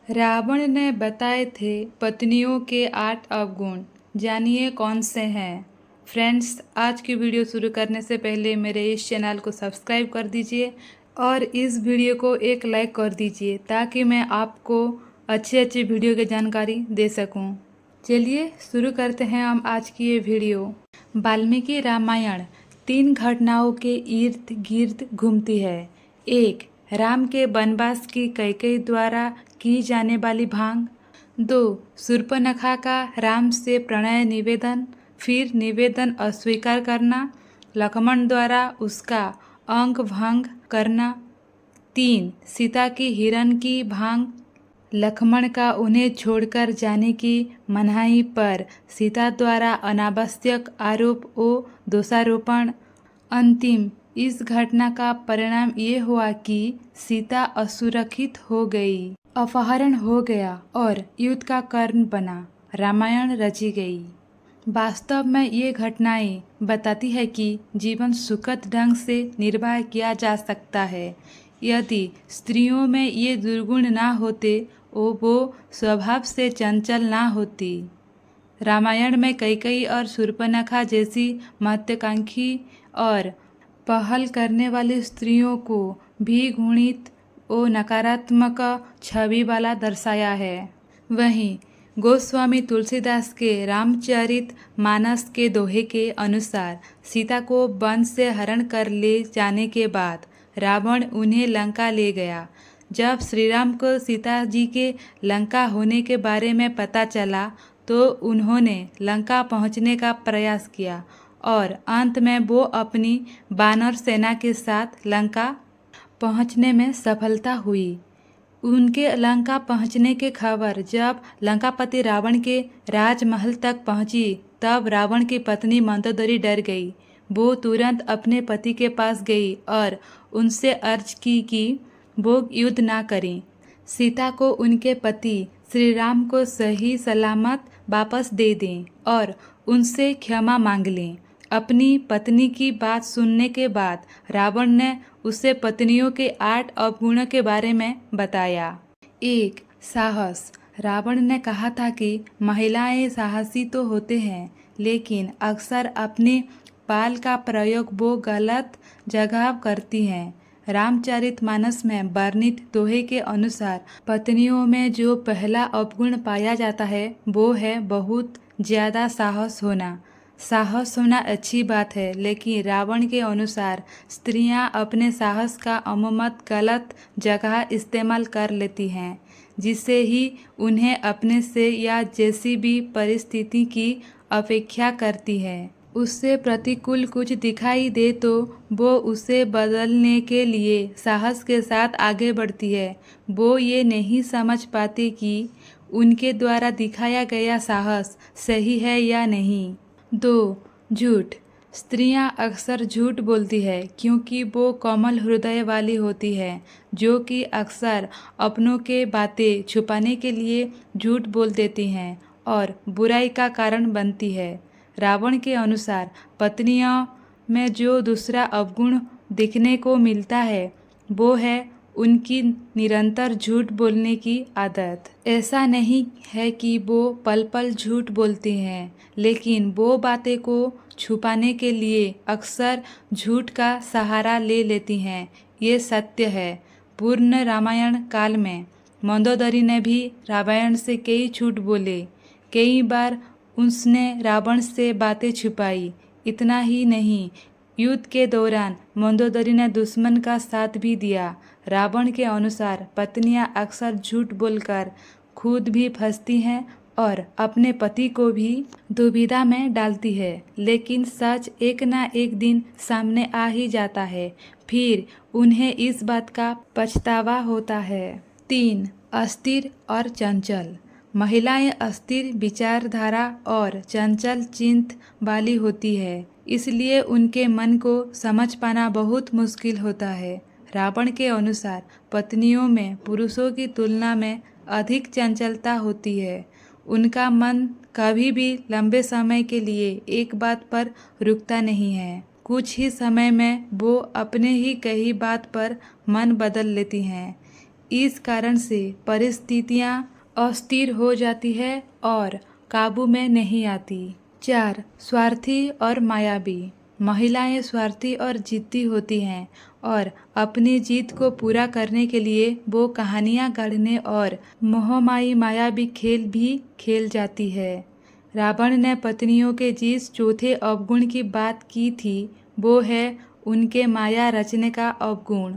रावण ने बताए थे पत्नियों के 8 अवगुण, जानिए कौन से हैं। फ्रेंड्स, आज की वीडियो शुरू करने से पहले मेरे इस चैनल को सब्सक्राइब कर दीजिए और इस वीडियो को एक लाइक कर दीजिए ताकि मैं आपको अच्छी अच्छी वीडियो की जानकारी दे सकूं। चलिए शुरू करते हैं हम आज की ये वीडियो। वाल्मीकि रामायण 3 घटनाओं के इर्द गिर्द घूमती है। 1. राम के वनवास की कैकेयी द्वारा की जाने वाली भांग। 2. शूर्पणखा का राम से प्रणय निवेदन, फिर निवेदन अस्वीकार करना, लक्ष्मण द्वारा उसका अंग भंग करना। 3. सीता की हिरण की भांग, लक्ष्मण का उन्हें छोड़कर जाने की मनाही पर सीता द्वारा अनावश्यक आरोप व दोषारोपण। अंतिम इस घटना का परिणाम ये हुआ कि सीता असुरक्षित हो गई, अपहरण हो गया और युद्ध का कारण बना, रामायण रची गई। वास्तव में ये घटनाएं बताती है कि जीवन सुखद ढंग से निर्वाह किया जा सकता है यदि स्त्रियों में ये दुर्गुण ना होते और वो स्वभाव से चंचल ना होती। रामायण में कैकेयी और शूर्पणखा जैसी महत्वाकांक्षी और पहल करने वाली स्त्रियों को भी घृणित और नकारात्मक छवि वाला दर्शाया है। वहीं गोस्वामी तुलसीदास के रामचरित मानस के दोहे के अनुसार सीता को वन से हरण कर ले जाने के बाद रावण उन्हें लंका ले गया। जब श्री राम को सीता जी के लंका होने के बारे में पता चला तो उन्होंने लंका पहुंचने का प्रयास किया और अंत में वो अपनी वानर सेना के साथ लंका पहुंचने में सफलता हुई। उनके लंका पहुंचने की खबर जब लंकापति रावण के राजमहल तक पहुंची तब रावण की पत्नी मंदोदरी डर गई। वो तुरंत अपने पति के पास गई और उनसे अर्ज की कि वो युद्ध ना करें। सीता को उनके पति श्री राम को सही सलामत वापस दे दें और उनसे क्षमा मांग लें। अपनी पत्नी की बात सुनने के बाद रावण ने उसे पत्नियों के 8 अवगुणों के बारे में बताया। 1. साहस। रावण ने कहा था कि महिलाएं साहसी तो होते हैं लेकिन अक्सर अपने बाल का प्रयोग वो गलत जगह करती हैं। रामचरितमानस में वर्णित दोहे के अनुसार पत्नियों में जो पहला अवगुण पाया जाता है वो है बहुत ज़्यादा साहस होना। साहस होना अच्छी बात है लेकिन रावण के अनुसार स्त्रियां अपने साहस का अमूमन गलत जगह इस्तेमाल कर लेती हैं, जिससे ही उन्हें अपने से या जैसी भी परिस्थिति की अपेक्षा करती है उससे प्रतिकूल कुछ दिखाई दे तो वो उसे बदलने के लिए साहस के साथ आगे बढ़ती है। वो ये नहीं समझ पाती कि उनके द्वारा दिखाया गया साहस सही है या नहीं। 2. झूठ। स्त्रियां अक्सर झूठ बोलती है क्योंकि वो कोमल हृदय वाली होती है, जो कि अक्सर अपनों के बातें छुपाने के लिए झूठ बोल देती हैं और बुराई का कारण बनती है। रावण के अनुसार पत्नियों में जो दूसरा अवगुण दिखने को मिलता है वो है उनकी निरंतर झूठ बोलने की आदत। ऐसा नहीं है कि वो पल पल झूठ बोलती हैं, लेकिन वो बातें को छुपाने के लिए अक्सर झूठ का सहारा ले लेती हैं। ये सत्य है। पूर्ण रामायण काल में मंदोदरी ने भी रामायण से कई झूठ बोले। कई बार उसने रावण से बातें छुपाई। इतना ही नहीं, युद्ध के दौरान मंदोदरी ने दुश्मन का साथ भी दिया। रावण के अनुसार पत्नियां अक्सर झूठ बोलकर खुद भी फंसती हैं और अपने पति को भी दुविधा में डालती है, लेकिन सच एक ना एक दिन सामने आ ही जाता है, फिर उन्हें इस बात का पछतावा होता है। 3. अस्थिर और चंचल। महिलाएं अस्थिर विचारधारा और चंचल चिंत वाली होती है, इसलिए उनके मन को समझ पाना बहुत मुश्किल होता है। रावण के अनुसार पत्नियों में पुरुषों की तुलना में अधिक चंचलता होती है। उनका मन कभी भी लंबे समय के लिए एक बात पर रुकता नहीं है। कुछ ही समय में वो अपने ही कही बात पर मन बदल लेती हैं। इस कारण से परिस्थितियाँ अस्थिर हो जाती है और काबू में नहीं आती। 4. स्वार्थी और मायावी। महिलाएं स्वार्थी और जिद्दी होती हैं और अपनी जीत को पूरा करने के लिए वो कहानियाँ गढ़ने और मोहमाई मायावी खेल भी खेल जाती है। रावण ने पत्नियों के जिस चौथे अवगुण की बात की थी वो है उनके माया रचने का अवगुण।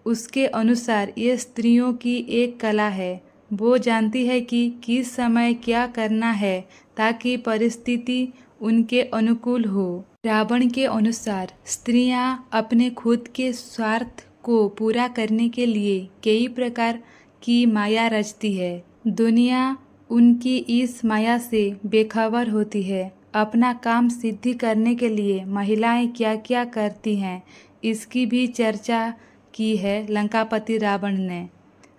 उसके अनुसार ये स्त्रियों की एक कला है। वो जानती है कि किस समय क्या करना है ताकि परिस्थिति उनके अनुकूल हो। रावण के अनुसार स्त्रियां अपने खुद के स्वार्थ को पूरा करने के लिए कई प्रकार की माया रचती है। दुनिया उनकी इस माया से बेखबर होती है। अपना काम सिद्धि करने के लिए महिलाएं क्या क्या करती हैं इसकी भी चर्चा की है लंकापति रावण ने।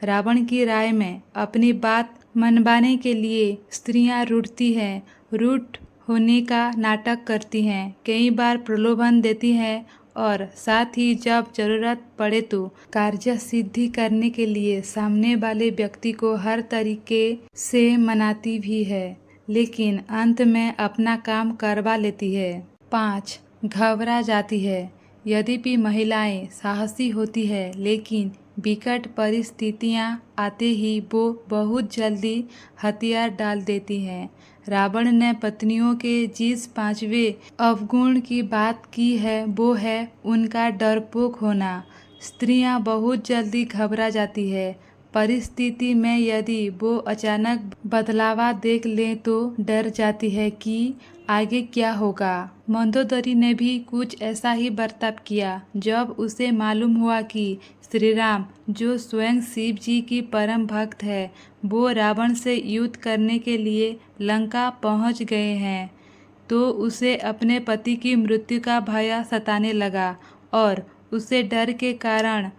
रावण की राय में अपनी बात मनवाने के लिए स्त्रियां रूठती हैं, रूठ होने का नाटक करती हैं, कई बार प्रलोभन देती हैं और साथ ही जब जरूरत पड़े तो कार्य सिद्धि करने के लिए सामने वाले व्यक्ति को हर तरीके से मनाती भी है, लेकिन अंत में अपना काम करवा लेती है। 5. घबरा जाती है। यद्यपि महिलाएं साहसी होती है लेकिन विकट परिस्थितियां आते ही वो बहुत जल्दी हथियार डाल देती हैं। रावण ने पत्नियों के जिस 5वें अवगुण की बात की है वो है उनका डरपोक होना। स्त्रियां बहुत जल्दी घबरा जाती है। परिस्थिति में यदि वो अचानक बदलाव देख लें तो डर जाती है कि आगे क्या होगा। मंदोदरी ने भी कुछ ऐसा ही बर्ताव किया। जब उसे मालूम हुआ कि श्री राम जो स्वयं शिव जी की परम भक्त है वो रावण से युद्ध करने के लिए लंका पहुंच गए हैं तो उसे अपने पति की मृत्यु का भय सताने लगा और उसे डर के कारण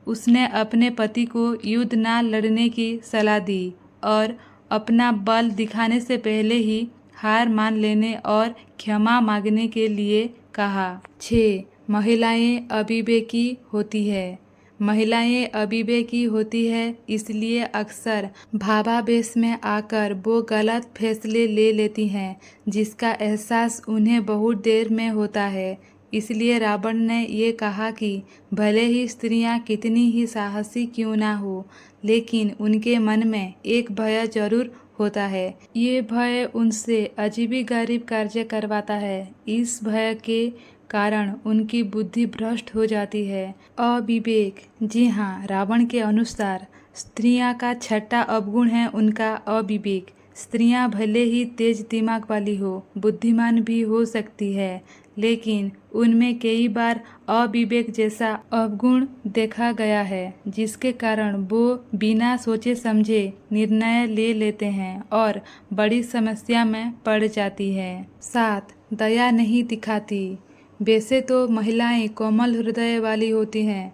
उसने अपने पति को युद्ध न लड़ने की सलाह दी और अपना बल दिखाने से पहले ही हार मान लेने और क्षमा मांगने के लिए कहा। 6. महिलाएं अविवेकी होती है। महिलाएं अविवेकी होती है इसलिए अक्सर भावावेश में आकर वो गलत फैसले ले लेती हैं जिसका एहसास उन्हें बहुत देर में होता है। इसलिए रावण ने ये कहा कि भले ही स्त्रियां कितनी ही साहसी क्यों ना हो लेकिन उनके मन में एक भय जरूर होता है। ये भय उनसे अजीबोगरीब कार्य करवाता है। इस भय के कारण उनकी बुद्धि भ्रष्ट हो जाती है। अविवेक। जी हाँ, रावण के अनुसार स्त्रियां का 6वां अवगुण है उनका अविवेक। स्त्रियां भले ही तेज दिमाग वाली हो, बुद्धिमान भी हो सकती है लेकिन उनमें कई बार अविवेक जैसा अवगुण देखा गया है जिसके कारण वो बिना सोचे समझे निर्णय ले लेते हैं और बड़ी समस्या में पड़ जाती है। 7. दया नहीं दिखाती। वैसे तो महिलाएं कोमल हृदय वाली होती हैं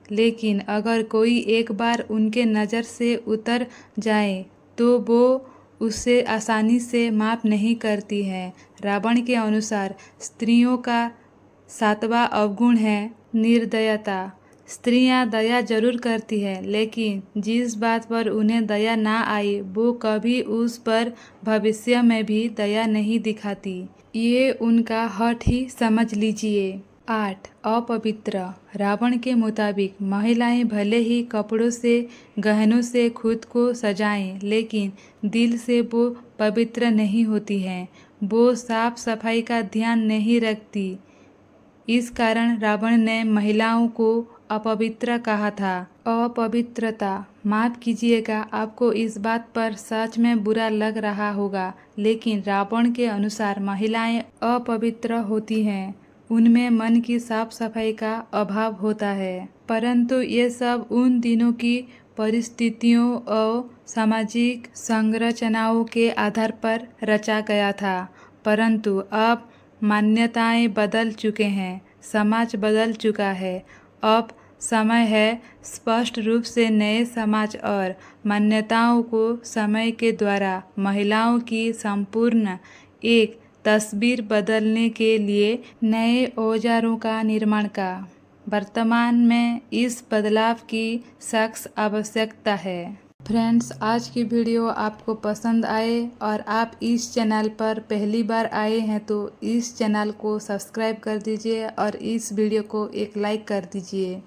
लेकिन अगर कोई एक बार उनके नज़र से उतर जाए तो वो उसे आसानी से माफ़ नहीं करती है। रावण के अनुसार स्त्रियों का 7वां अवगुण है निर्दयता। स्त्रियां दया जरूर करती है लेकिन जिस बात पर उन्हें दया ना आई वो कभी उस पर भविष्य में भी दया नहीं दिखाती। ये उनका हठ ही समझ लीजिए। 8. अपवित्र। रावण के मुताबिक महिलाएं भले ही कपड़ों से गहनों से खुद को सजाएं लेकिन दिल से वो पवित्र नहीं होती हैं। वो साफ सफाई का ध्यान नहीं रखती। इस कारण रावण ने महिलाओं को अपवित्र कहा था। अपवित्रता। माफ कीजिएगा, आपको इस बात पर सच में बुरा लग रहा होगा लेकिन रावण के अनुसार महिलाएं अपवित्र होती हैं। उनमें मन की साफ सफाई का अभाव होता है। परंतु ये सब उन दिनों की परिस्थितियों और सामाजिक संरचनाओं के आधार पर रचा गया था। परंतु अब मान्यताएं बदल चुके हैं, समाज बदल चुका है। अब समय है स्पष्ट रूप से नए समाज और मान्यताओं को समय के द्वारा महिलाओं की संपूर्ण एक तस्वीर बदलने के लिए नए औजारों का निर्माण का। वर्तमान में इस बदलाव की सख्त आवश्यकता है। फ्रेंड्स, आज की वीडियो आपको पसंद आए और आप इस चैनल पर पहली बार आए हैं तो इस चैनल को सब्सक्राइब कर दीजिए और इस वीडियो को एक लाइक कर दीजिए।